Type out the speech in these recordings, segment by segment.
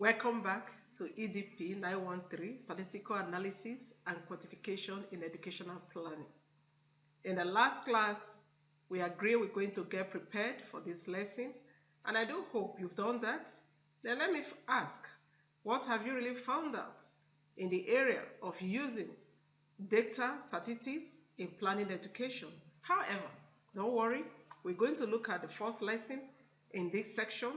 Welcome back to EDP 913, Statistical Analysis and Quantification in Educational Planning. In the last class, we agreed we're going to get prepared for this lesson, and I do hope you've done that. Then let me ask, what have you really found out in the area of using data statistics in planning education? However, don't worry, we're going to look at the first lesson in this section,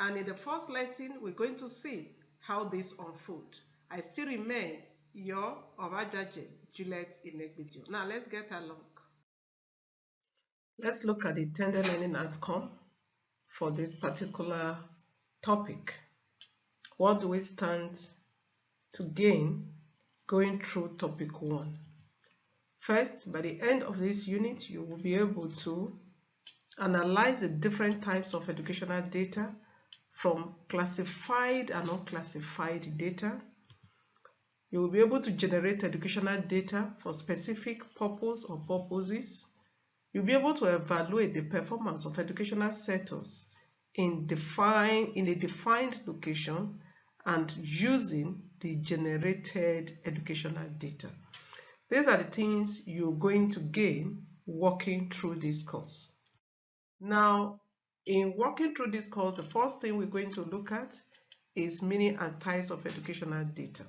and in the first lesson, we're going to see how this unfolds. I still remain your Obhjajajie, Juliet Inegbedion. Now let's get along. Let's look at the intended learning outcome for this particular topic. What do we stand to gain going through topic 1? First, by the end of this unit, you will be able to analyze the different types of educational data from classified and unclassified data. You will be able to generate educational data for specific purpose or purposes. You'll be able to evaluate the performance of educational settings in a defined location and using the generated educational data. These are the things you're going to gain working through this course. Now, in working through this course, the first thing we're going to look at is meaning and types of educational data.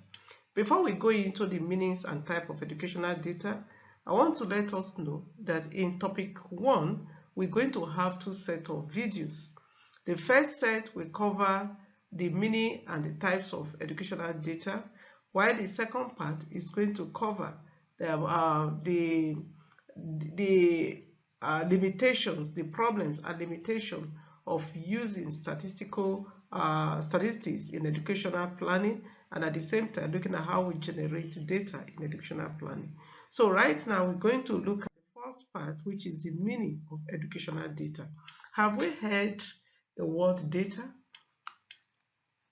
Before we go into the meanings and type of educational data, I want to let us know that in topic 1, we're going to have 2 sets of videos. The first set will cover the meaning and the types of educational data, while the second part is going to cover the limitations, the problems and limitations of using statistics in educational planning, and at the same time looking at how we generate data in educational planning. So right now we're going to look at the first part, which is the meaning of educational data. Have we heard the word data?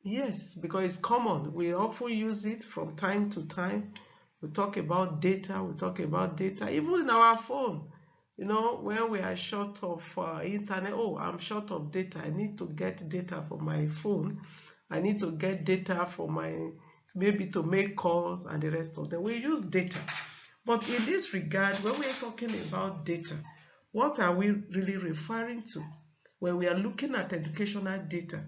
Yes, because it's common. We often use it from time to time. We talk about data, even in our phone. You know, when we are short of internet, oh, I'm short of data. I need to get data for my phone. I need to get data for maybe to make calls and the rest of them. We use data. But in this regard, when we're talking about data, what are we really referring to when we are looking at educational data?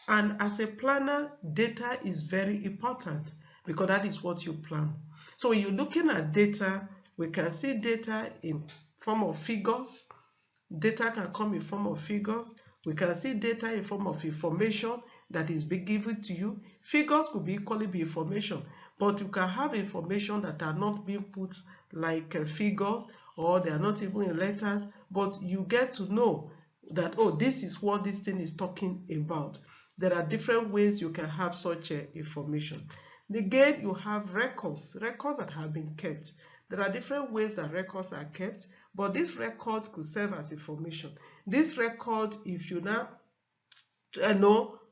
And as a planner, data is very important because that is what you plan. So when you're looking at data, we can see data in form of figures. Data can come in form of figures. We can see data in form of information that is being given to you. Figures could equally be information, but you can have information that are not being put like figures, or they are not even in letters, but you get to know that, oh, this is what this thing is talking about. There are different ways you can have such information. Again, you have records that have been kept. There are different ways that records are kept, but this record could serve as information. This record, if you now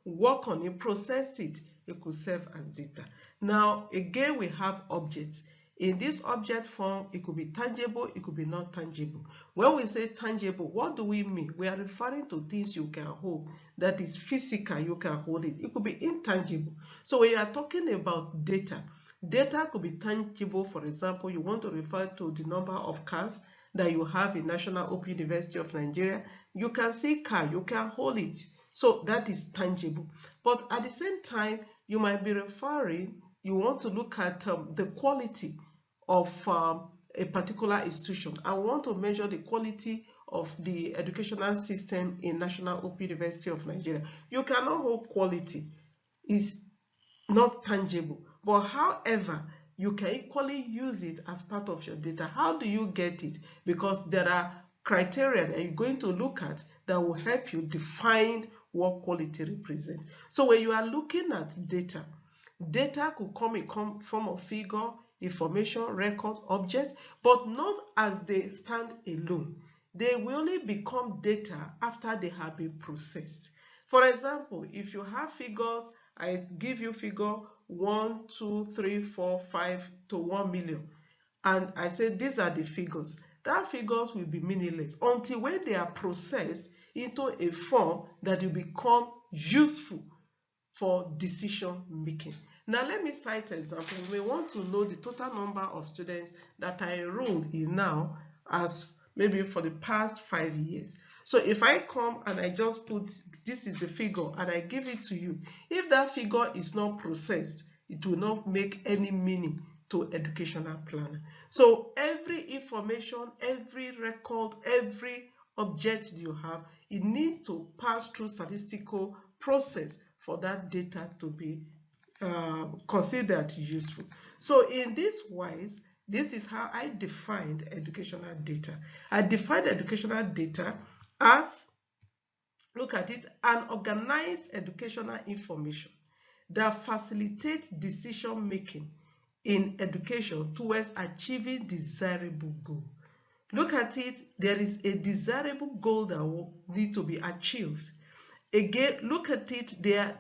work on it, process it, it could serve as data. Now, again, we have objects. In this object form, it could be tangible, it could be not tangible. When we say tangible, what do we mean? We are referring to things you can hold, that is physical, you can hold it. It could be intangible. So when you are talking about data, data could be tangible. For example, you want to refer to the number of cars that you have in National Open University of Nigeria. You can see car, you can hold it. So that is tangible. But at the same time, you might be you want to look at the quality of a particular institution. I want to measure the quality of the educational system in National Open University of Nigeria. You cannot hold quality. It's not tangible. But however, you can equally use it as part of your data. How do you get it? Because there are criteria that you're going to look at that will help you define what quality represents. So when you are looking at data, data could come in form of figure, information, record, object, but not as they stand alone. They will only become data after they have been processed. For example, if you have figures, I give you figure 1, 2, 3, 4, 5 to 1 million, and I say these are the figures. That figures will be meaningless until when they are processed into a form that will become useful for decision making. Now let me cite an example. We want to know the total number of students that are enrolled in now as maybe for the past 5 years. So if I come and I just put, this is the figure, and I give it to you, if that figure is not processed, it will not make any meaning to educational planner. So every information, every record, every object you have, it needs to pass through statistical process for that data to be considered useful. So in this wise, this is how I defined educational data. I defined educational data as, look at it, an organized educational information that facilitates decision making in education towards achieving desirable goal. Look at it, there is a desirable goal that will need to be achieved. Again, look at it, they are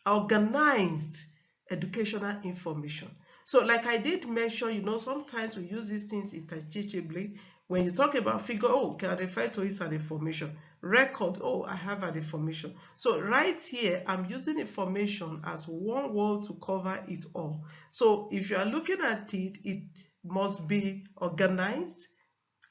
organized educational information. So like I did mention, sometimes we use these things interchangeably. When you talk about figure, oh, can I refer to it as an information? Record, oh, I have an information. So right here, I'm using information as one word to cover it all. So if you are looking at it, it must be organized.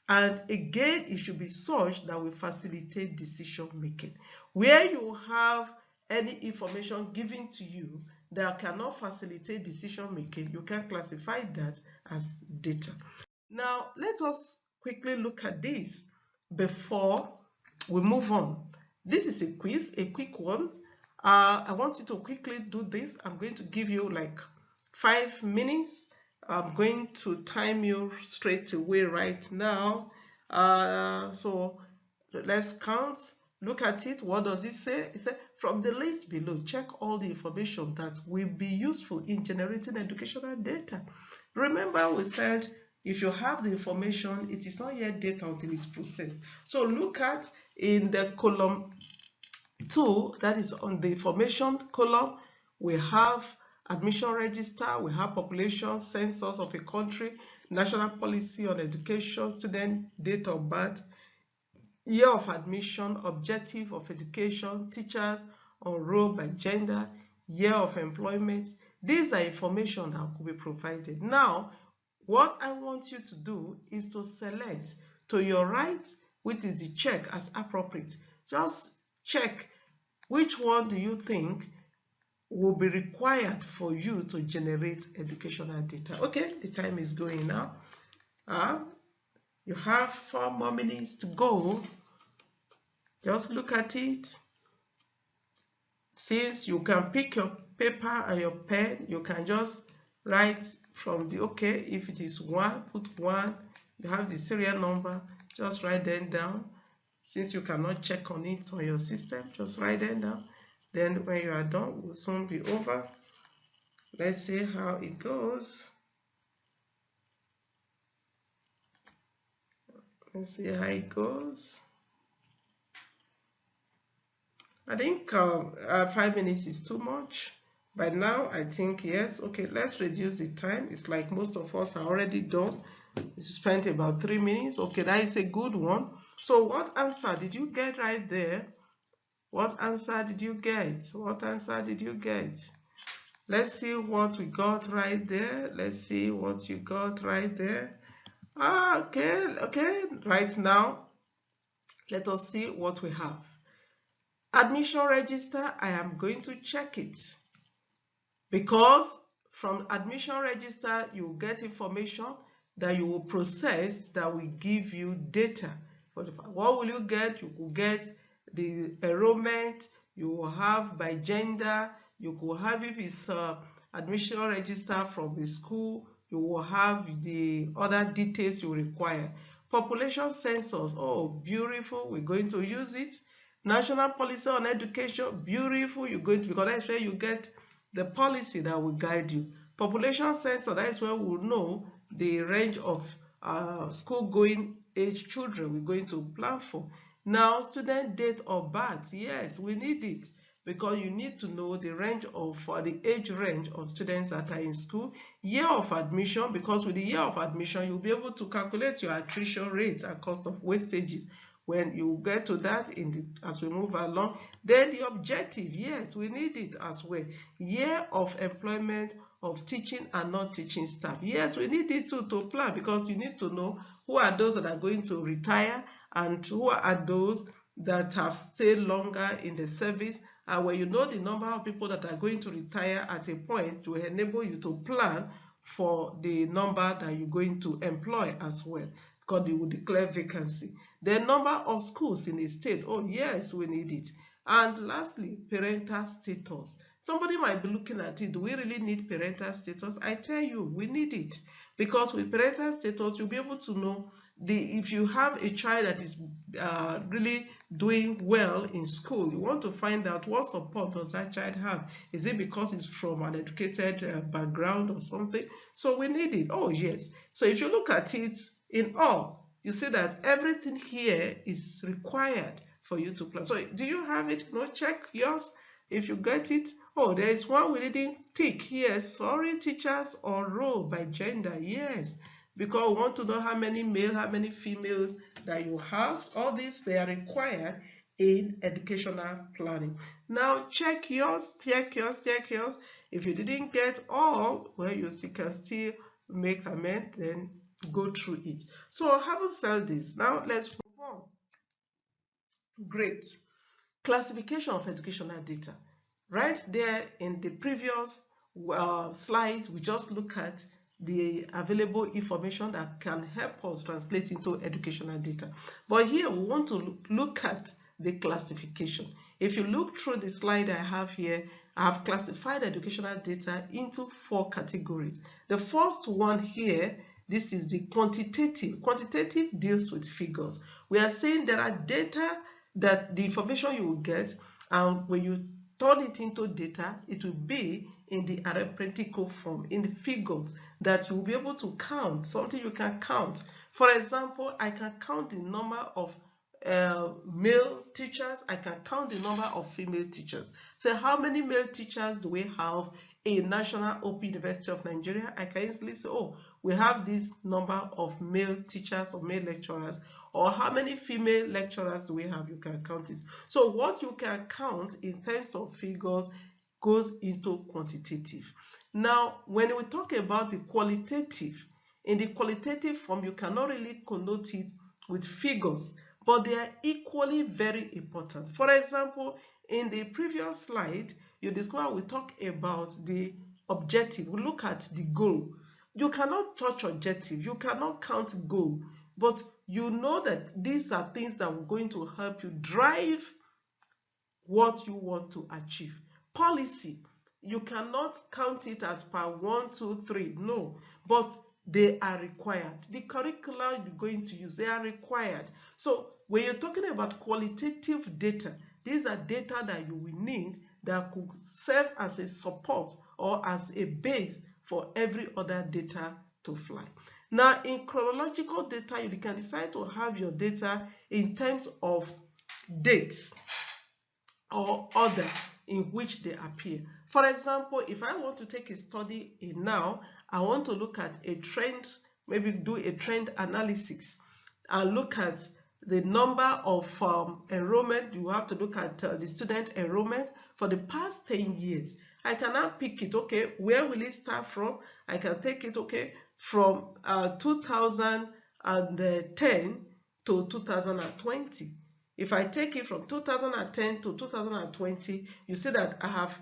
And again, it should be such that will facilitate decision making. Where you have any information given to you that cannot facilitate decision making, you can classify that as data. Now, let us quickly look at this before we move on. This is a quiz, a quick one. I want you to quickly do this. I'm going to give you like 5 minutes. I'm going to time you straight away right now. So let's count. Look at it. What does it say? It says, from the list below, check all the information that will be useful in generating educational data. Remember, we said if you have the information, it is not yet data until it's processed. So look at in the column 2, that is on the information column, we have admission register, we have population census of a country, national policy on education, student date of birth, year of admission, objective of education, teachers on role by gender, year of employment. These are information that could be provided. Now, what I want you to do is to select to your right, which is the check as appropriate. Just check which one do you think will be required for you to generate educational data. Okay, the time is going now. You have 4 more minutes to go. Just look at it. Since you can pick your paper and your pen, you can just write from the, okay, if it is 1, put 1. You have the serial number, just write them down. Since you cannot check on it on your system, just write them down. Then when you are done, it will soon be over. Let's see how it goes. Let's see how it goes. I think 5 minutes is too much. By now, I think yes. Okay, let's reduce the time. It's like most of us are already done. We spent about 3 minutes. Okay, that is a good one. So what answer did you get right there? What answer did you get? What answer did you get? Let's see what we got right there. Let's see what you got right there. Okay. Right now, let us see what we have. Admission register, I am going to check it. Because from admission register, you get information that you will process that will give you data. What will you get? You will get the enrollment, you will have by gender, you could have if it's admission register from the school, you will have the other details you require. Population census, oh, beautiful, we're going to use it. National policy on education, beautiful, you're going to, because that's where you get the policy that will guide you. Population census, that is where we'll know the range of school-going age children we're going to plan for. Now, student date of birth, yes, we need it because you need to know the range of the age range of students that are in school. Year of admission, because with the year of admission, you'll be able to calculate your attrition rate and cost of wastages When you get to that as we move along, then the objective, yes, we need it as well. Year of employment of teaching and non-teaching staff. Yes, we need it too to plan, because you need to know who are those that are going to retire and who are those that have stayed longer in the service. And when you know the number of people that are going to retire at a point, to enable you to plan for the number that you're going to employ as well, because they will declare vacancy. The number of schools in a state, oh yes, we need it. And lastly, parental status. Somebody might be looking at it, do we really need parental status? I tell you, we need it, because with parental status, you'll be able to know if you have a child that is really doing well in school, you want to find out what support does that child have. Is it because it's from an educated background or something? So we need it. Oh yes. So if you look at it in all, you see that everything here is required for you to plan. So do you have it? No, check yours. If you get it, oh, there is one we didn't tick here. Sorry, teachers or role by gender. Yes, because we want to know how many male, how many females that you have. All these, they are required in educational planning. Now check yours, check yours, check yours. If you didn't get all, well, you can still make amend, then go through it. So having said this, now let's move on. Great. Classification of educational data. Right there in the previous slide, we just look at the available information that can help us translate into educational data. But here we want to look at the classification. If you look through the slide I have here, I have classified educational data into 4 categories. The first one here, this is the quantitative. Quantitative deals with figures. We are saying there are data that the information you will get, and when you turn it into data, it will be in the arithmetical form, in the figures that you will be able to count, something you can count. For example, I can count the number of male teachers, I can count the number of female teachers. So how many male teachers do we have in National Open University of Nigeria? I can easily say, oh, we have this number of male teachers or male lecturers. Or how many female lecturers do we have? You can count it. So what you can count in terms of figures goes into quantitative. Now, when we talk about the qualitative, in the qualitative form, you cannot really connote it with figures, but they are equally very important. For example, in the previous slide, you discover we talk about the objective. We look at the goal. You cannot touch objective. You cannot count goal, but you know that these are things that are going to help you drive what you want to achieve. Policy, you cannot count it as per 1, 2, 3. No, but they are required. The curricula you're going to use, they are required. So when you're talking about qualitative data, these are data that you will need that could serve as a support or as a base for every other data to fly. Now, in chronological data, you can decide to have your data in terms of dates or order in which they appear. For example, if I want to take a study in now, I want to look at a trend, maybe do a trend analysis and look at the number of enrollment. You have to look at the student enrollment for the past 10 years. I can now pick it, okay, where will it start from? I can take it, okay, from 2010 to 2020. If I take it from 2010 to 2020, you see that I have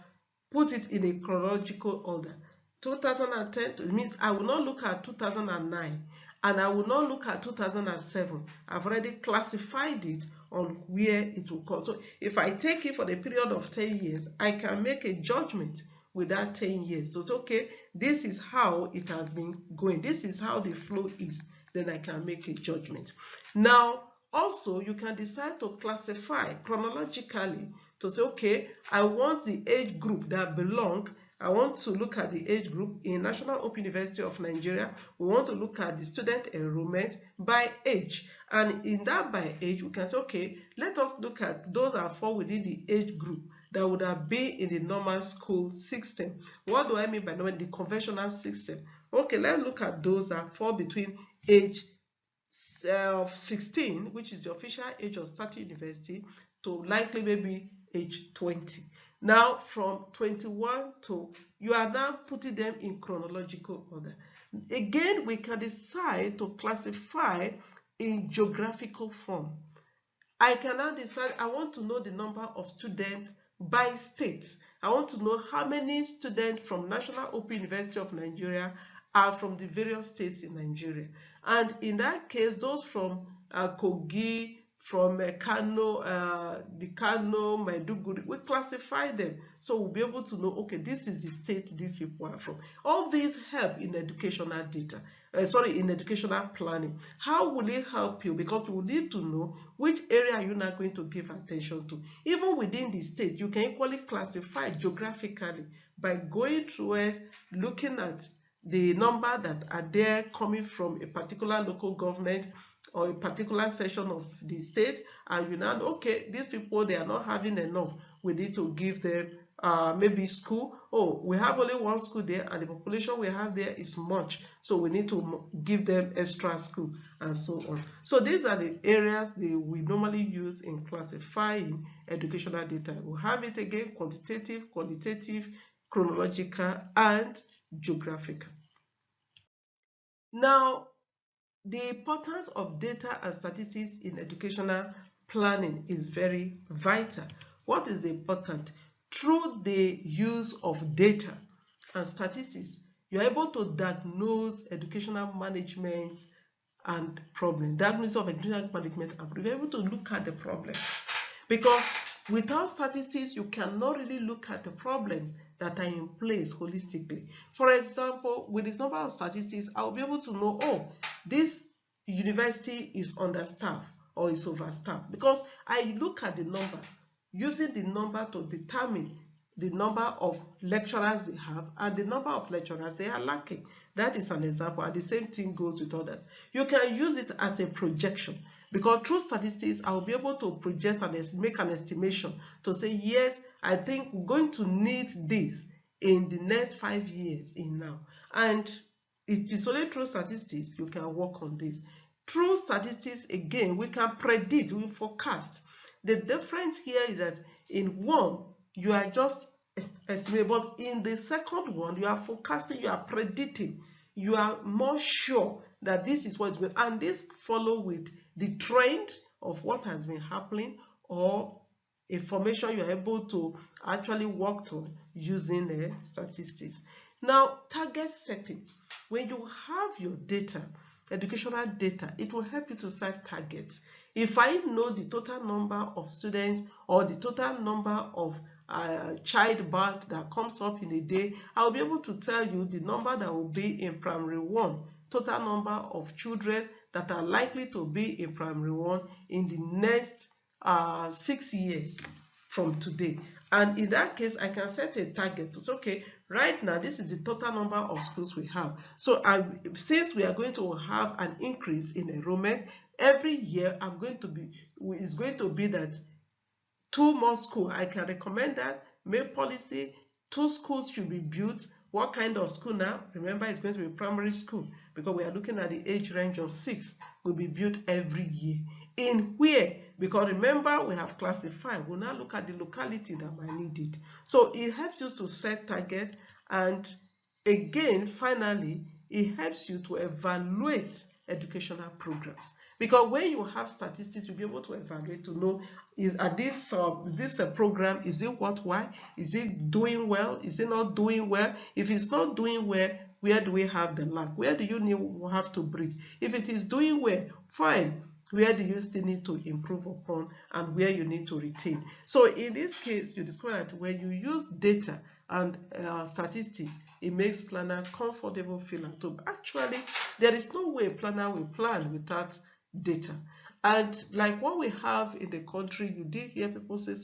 put it in a chronological order. 2010 means I will not look at 2009 and I will not look at 2007. I've already classified it on where it will come. So if I take it for the period of 10 years, I can make a judgment with that 10 years. So it's okay, this is how it has been going. This is how the flow is. Then I can make a judgment. Now, also, you can decide to classify chronologically to say, okay, I want the age group that belong. I want to look at the age group in National Open University of Nigeria. We want to look at the student enrollment by age. And in that by age, we can say, okay, let us look at those that fall within the age group that would have been in the normal school system. What do I mean by normal? The conventional system. Okay, let's look at those that fall between age of 16, which is the official age of starting university, to likely maybe age 20. Now from 21 to, you are now putting them in chronological order. Again, we can decide to classify in geographical form. I can now decide I want to know the number of students by state. I want to know how many students from National Open University of Nigeria are from the various states in Nigeria. And in that case, those from Kogi, from Kano, Maiduguri, we classify them. So we'll be able to know, okay, this is the state these people are from. All these help in educational data. In educational planning. How will it help you? Because you will need to know which area you're not going to give attention to. Even within the state, you can equally classify geographically by going towards looking at the number that are there coming from a particular local government or a particular section of the state, and you now, okay, these people, they are not having enough. We need to give them maybe school. Oh, we have only one school there, and the population we have there is much, so we need to give them extra school, and so on. So these are the areas that we normally use in classifying educational data. We'll have it again: quantitative, qualitative, chronological, and geographical. Now, the importance of data and statistics in educational planning is very vital. What is the important? Through the use of data and statistics, you are able to diagnose educational management and problem. Diagnosis of educational management, and you're able to look at the problems. Because without statistics, you cannot really look at the problems that are in place holistically. For example, with this number of statistics, I'll be able to know, oh, this university is understaffed or is overstaffed, because I look at the number, using the number to determine the number of lecturers they have and the number of lecturers they are lacking. That is an example, and the same thing goes with others. You can use it as a projection, because through statistics, I will be able to project and make an estimation to say, yes, I think we're going to need this in the next 5 years in now. And it is only through statistics you can work on this. Through statistics, again, we can predict, we forecast. The difference here is that in one, you are just estimating, but in the second one, you are forecasting, you are predicting, you are more sure that this is what is going, and this follow with the trend of what has been happening or information you are able to actually work on using the statistics. Now, target setting. When you have your data, educational data, it will help you to set targets. If I know the total number of students or the total number of childbirth that comes up in a day, I'll be able to tell you the number that will be in primary 1, total number of children that are likely to be in primary 1 in the next 6 years from today. And in that case, I can set a target to say, okay, right now, this is the total number of schools we have. So since we are going to have an increase in enrollment, every year it's going to be that 2 more schools. I can recommend that, make policy, 2 schools should be built. What kind of school now? Remember, it's going to be primary school, because we are looking at the age range of 6, will be built every year. In where? Because remember, we have classified. We'll now look at the locality that might need it. So it helps you to set targets, and again, finally, it helps you to evaluate educational programs. Because when you have statistics, you'll be able to evaluate to know, this program, is it worthwhile? Is it doing well? Is it not doing well? If it's not doing well, where do we have the lack? Where do you have to bridge? If it is doing well, fine. Where do you still need to improve upon, and where you need to retain? So in this case, you discover that when you use data and statistics, it makes planner comfortable feel at home. Actually, there is no way a planner will plan without data. And like what we have in the country, you did hear people say,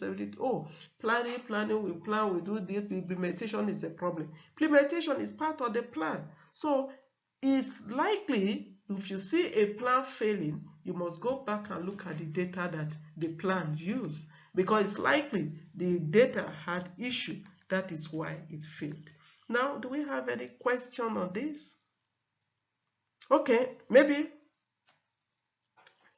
oh, planning, we plan, we do this, implementation is the problem. Implementation is part of the plan. So it's likely, if you see a plan failing, you must go back and look at the data that the plan used, because it's likely the data had issue. That is why it failed. Now, do we have any question on this? Okay, maybe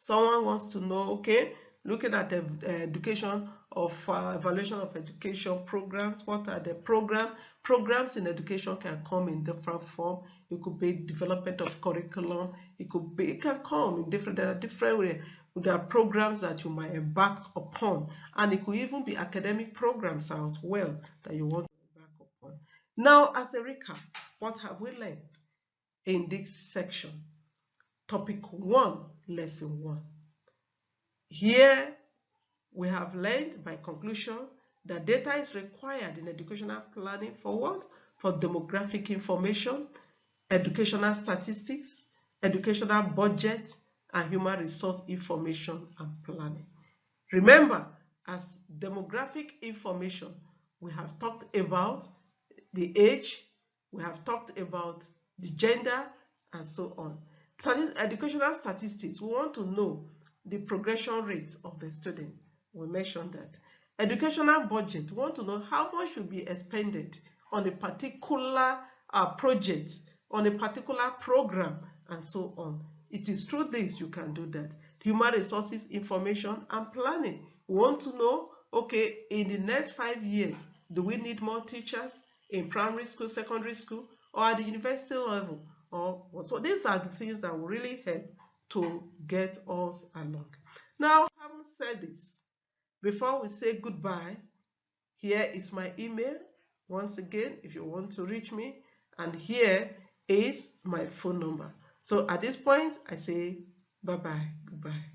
Someone wants to know, okay, looking at the education of evaluation of education programs. What are the programs in education? Can come in different form. It could be development of curriculum. It can come in different. There are different ways. There are programs that you might embark upon, and it could even be academic programs as well that you want to embark upon. Now, as a recap, what have we learned in this section? Topic 1, lesson 1. Here we have learned by conclusion that data is required in educational planning for what? For demographic information, educational statistics, educational budget, and human resource information and planning. Remember, as demographic information, we have talked about the age, we have talked about the gender, and so on. Educational statistics, we want to know the progression rates of the student. We mentioned that. Educational budget, we want to know how much should be expended on a particular project, on a particular program, and so on. It is through this you can do that. Human resources information and planning. We want to know, okay, in the next 5 years, do we need more teachers in primary school, secondary school, or at the university level? So these are the things that will really help to get us along. Now, having said this, before we say goodbye, here is my email. Once again, if you want to reach me, and here is my phone number. So at this point, I say bye-bye, goodbye.